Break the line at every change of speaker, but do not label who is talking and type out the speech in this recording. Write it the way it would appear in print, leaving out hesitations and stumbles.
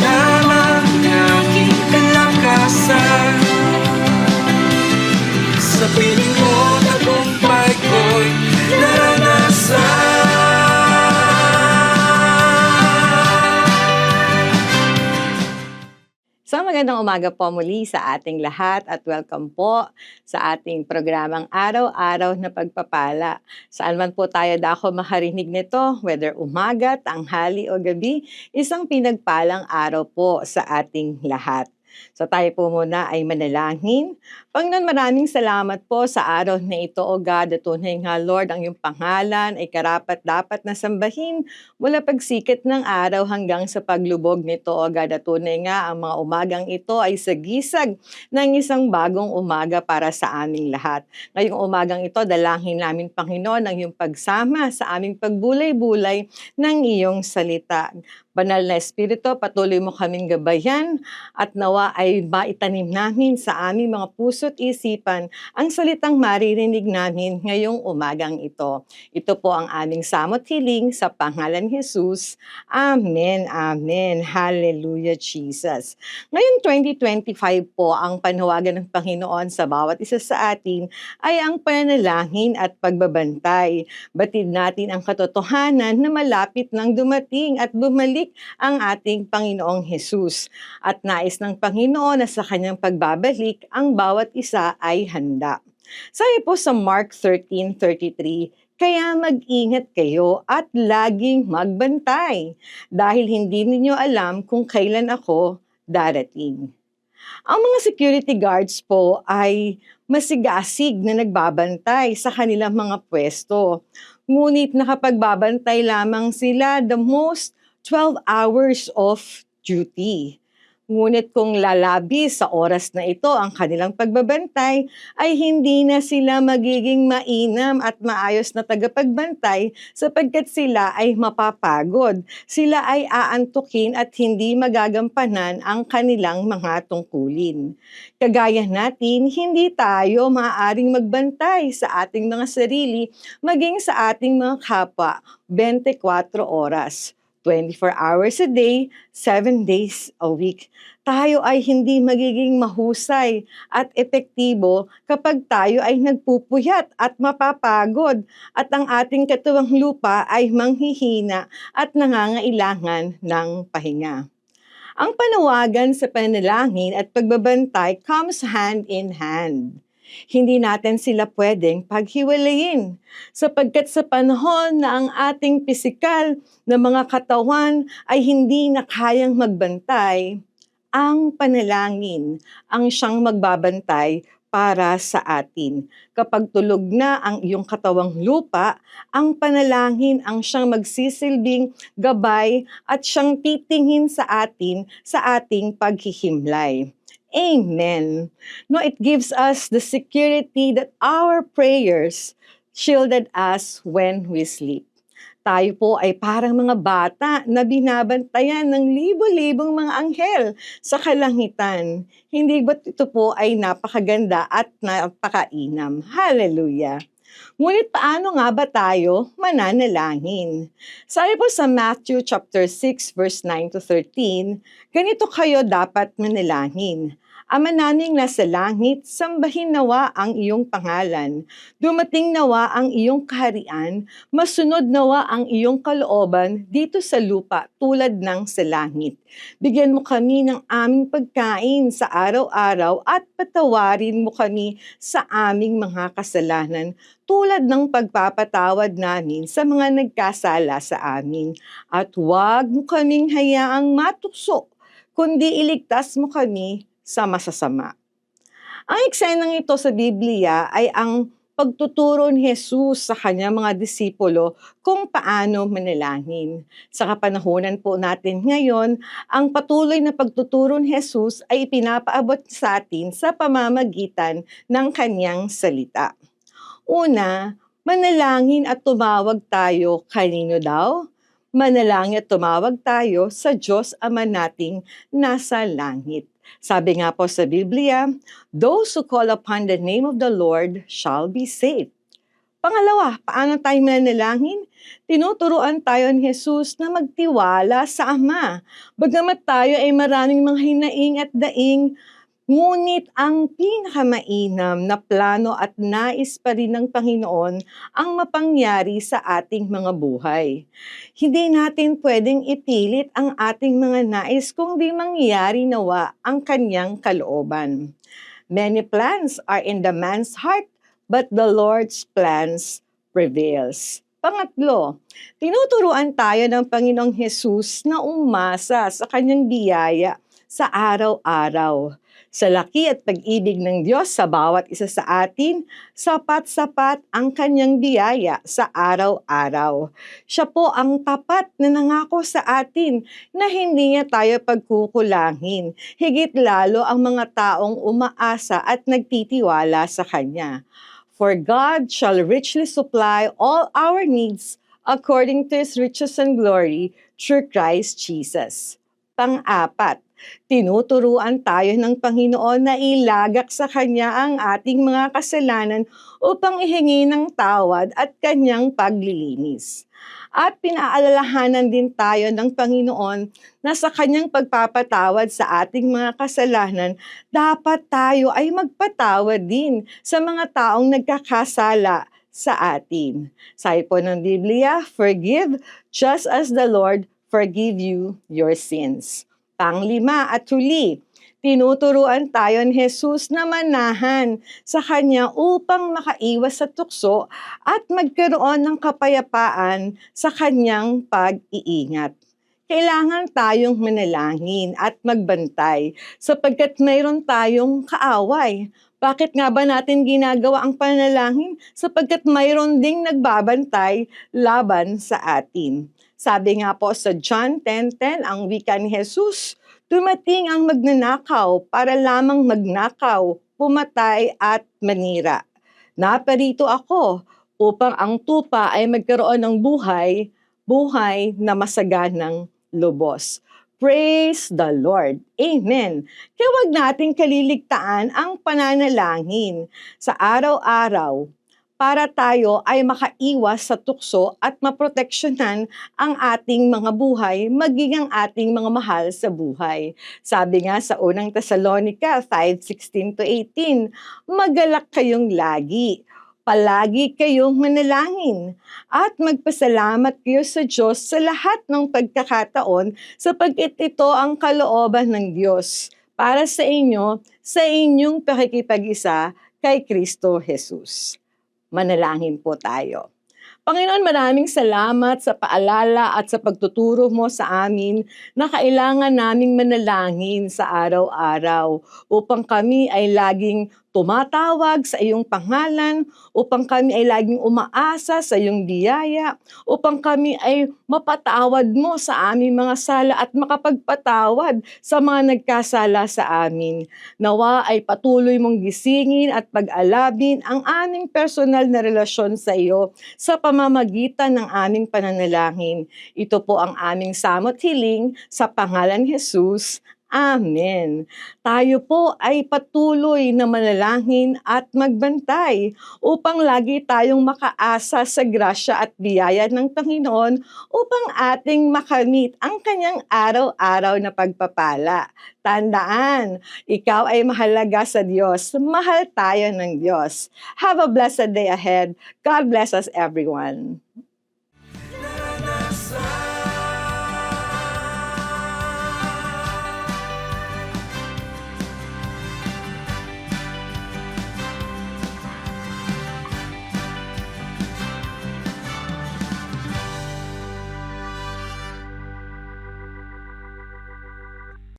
lamang aking kalakasan. Sa piling mo, tagumpay ko'y naranasan.
So magandang umaga po muli sa ating lahat at welcome po sa ating programang Araw-Araw na Pagpapala. Saan man po tayo dako makarinig nito, whether umaga, tanghali o gabi, isang pinagpalang araw po sa ating lahat. So tayo po muna ay manalangin. Panginoon, maraming salamat po sa araw na ito, O God, at tunay nga, Lord, ang iyong pangalan ay karapat-dapat na sambahin mula pagsikat ng araw hanggang sa paglubog nito, O God, at tunay nga, ang mga umagang ito ay sagisag ng isang bagong umaga para sa aming lahat. Ngayong umagang ito, dalangin namin, Panginoon, ang iyong pagsama sa aming pagbulay-bulay ng iyong salita. Banal na Espiritu, patuloy mo kaming gabayan at nawa ay maitanim namin sa aming mga puso't isipan ang salitang maririnig namin ngayong umagang ito. Ito po ang aming samot hiling sa pangalan ni Jesus. Amen, amen. Hallelujah, Jesus. Ngayong 2025 po, ang panawagan ng Panginoon sa bawat isa sa atin ay ang panalangin at pagbabantay. Batid natin ang katotohanan na malapit nang dumating at bumalik ang ating Panginoong Hesus. At nais ng Panginoon na sa kanyang pagbabalik, ang bawat isa ay handa. Sabi po sa Mark 13:33, kaya mag-ingat kayo at laging magbantay, dahil hindi ninyo alam kung kailan ako darating. Ang mga security guards po ay masigasig na nagbabantay sa kanilang mga pwesto. Ngunit nakapagbabantay lamang sila the most 12 hours of duty. Ngunit kung lalabi sa oras na ito ang kanilang pagbabantay, ay hindi na sila magiging mainam at maayos na tagapagbantay sapagkat sila ay mapapagod. Sila ay aantukin at hindi magagampanan ang kanilang mga tungkulin. Kagaya natin, hindi tayo maaaring magbantay sa ating mga sarili, maging sa ating mga kapwa, 24 oras. 24 hours a day, 7 days a week. Tayo ay hindi magiging mahusay at epektibo kapag tayo ay nagpupuyat at mapapagod at ang ating katuwang lupa ay manghihina at nangangailangan ng pahinga. Ang panawagan sa panalangin at pagbabantay comes hand in hand. Hindi natin sila pwedeng paghiwalayin sapagkat sa panahon na ang ating pisikal na mga katawan ay hindi na kayang magbantay, ang panalangin ang siyang magbabantay para sa atin. Kapag tulog na ang iyong katawang lupa, ang panalangin ang siyang magsisilbing gabay at siyang titingin sa atin sa ating paghihimlay. Amen. No, it gives us the security that our prayers shielded us when we sleep. Tayo po ay parang mga bata na binabantayan ng libo-libong mga anghel sa kalangitan. Hindi ba't ito po ay napakaganda at napakainam? Hallelujah! Ngunit paano nga ba tayo mananalangin? Sabi po sa Matthew chapter 6 verse 9 to 13, ganito kayo dapat manalangin. Ama naming nasa langit, sambahin nawa ang iyong pangalan. Dumating nawa ang iyong kaharian, masunod nawa ang iyong kalooban dito sa lupa tulad ng sa langit. Bigyan mo kami ng aming pagkain sa araw-araw at patawarin mo kami sa aming mga kasalanan tulad ng pagpapatawad namin sa mga nagkasala sa amin. At huwag mo kaming hayaang matukso, kundi iligtas mo kami sa masasama. Ang eksenang ito sa Biblia ay ang pagtuturo ni Jesus sa kanyang mga disipulo kung paano manalangin. Sa kapanahunan po natin ngayon, ang patuloy na pagtuturo ni Jesus ay ipinapaabot sa atin sa pamamagitan ng kanyang salita. Una, manalangin at tumawag tayo kanino daw? Manalangin at tumawag tayo sa Diyos Ama nating nasa langit. Sabi nga po sa Biblia, those who call upon the name of the Lord shall be saved. Pangalawa, paano tayo mananalangin? Tinuturuan tayo ni Jesus na magtiwala sa Ama. Bagamat tayo ay maraming mga hinaing at daing, ngunit ang pinakamainam na plano at nais pa rin ng Panginoon ang mapangyari sa ating mga buhay. Hindi natin pwedeng ipilit ang ating mga nais kung di mangyari nawa ang kanyang kalooban. Many plans are in the man's heart, but the Lord's plans prevails. Pangatlo, tinuturuan tayo ng Panginoong Hesus na umasa sa kanyang biyaya sa araw-araw. Sa laki at pag-ibig ng Diyos sa bawat isa sa atin, sapat-sapat ang kanyang biyaya sa araw-araw. Siya po ang tapat na nangako sa atin na hindi niya tayo pagkukulangin. Higit lalo ang mga taong umaasa at nagtitiwala sa Kanya. For God shall richly supply all our needs according to His riches and glory through Christ Jesus. Pang-apat, tinuturuan tayo ng Panginoon na ilagak sa Kanya ang ating mga kasalanan upang ihingi ng tawad at Kanyang paglilinis. At pinaalalahanan din tayo ng Panginoon na sa Kanyang pagpapatawad sa ating mga kasalanan, dapat tayo ay magpatawad din sa mga taong nagkakasala sa atin. Sabi po ng Biblia, forgive just as the Lord forgive you your sins. Panglima at huli, tinuturuan tayo ni Jesus na manahan sa Kanya upang makaiwas sa tukso at magkaroon ng kapayapaan sa Kanyang pag-iingat. Kailangan tayong manalangin at magbantay sapagkat mayroon tayong kaaway. Bakit nga ba natin ginagawa ang panalangin? Sapagkat mayroon ding nagbabantay laban sa atin. Sabi nga po sa John 10:10, ang wika ni Jesus, dumating ang magnanakaw para lamang magnakaw, pumatay at manira. Naparito ako upang ang tupa ay magkaroon ng buhay, buhay na masaganang lubos. Praise the Lord. Amen. Kaya huwag nating kaliligtaan ang pananalangin sa araw-araw para tayo ay makaiwas sa tukso at maproteksyonan ang ating mga buhay, maging ang ating mga mahal sa buhay. Sabi nga sa unang Thessalonica 5:16-18, magalak kayong lagi. Palagi kayong manalangin at magpasalamat kayo sa Diyos sa lahat ng pagkakataon sapagkat ito ang kalooban ng Diyos para sa inyo sa inyong pakikipag-isa kay Kristo Jesus. Manalangin po tayo. Panginoon, maraming salamat sa paalala at sa pagtuturo mo sa amin na kailangan naming manalangin sa araw-araw upang kami ay laging tumatawag sa iyong pangalan, upang kami ay laging umaasa sa iyong biyaya, upang kami ay mapatawad mo sa aming mga sala at makapagpatawad sa mga nagkasala sa amin. Nawa ay patuloy mong gisingin at pag-alabin ang aming personal na relasyon sa iyo sa pamamagitan ng aming pananalangin. Ito po ang aming samot hiling sa pangalan ni Jesus. Amen. Tayo po ay patuloy na manalangin at magbantay upang lagi tayong makaasa sa grasya at biyaya ng Panginoon upang ating makamit ang kanyang araw-araw na pagpapala. Tandaan, ikaw ay mahalaga sa Diyos. Mahal tayo ng Diyos. Have a blessed day ahead. God bless us everyone.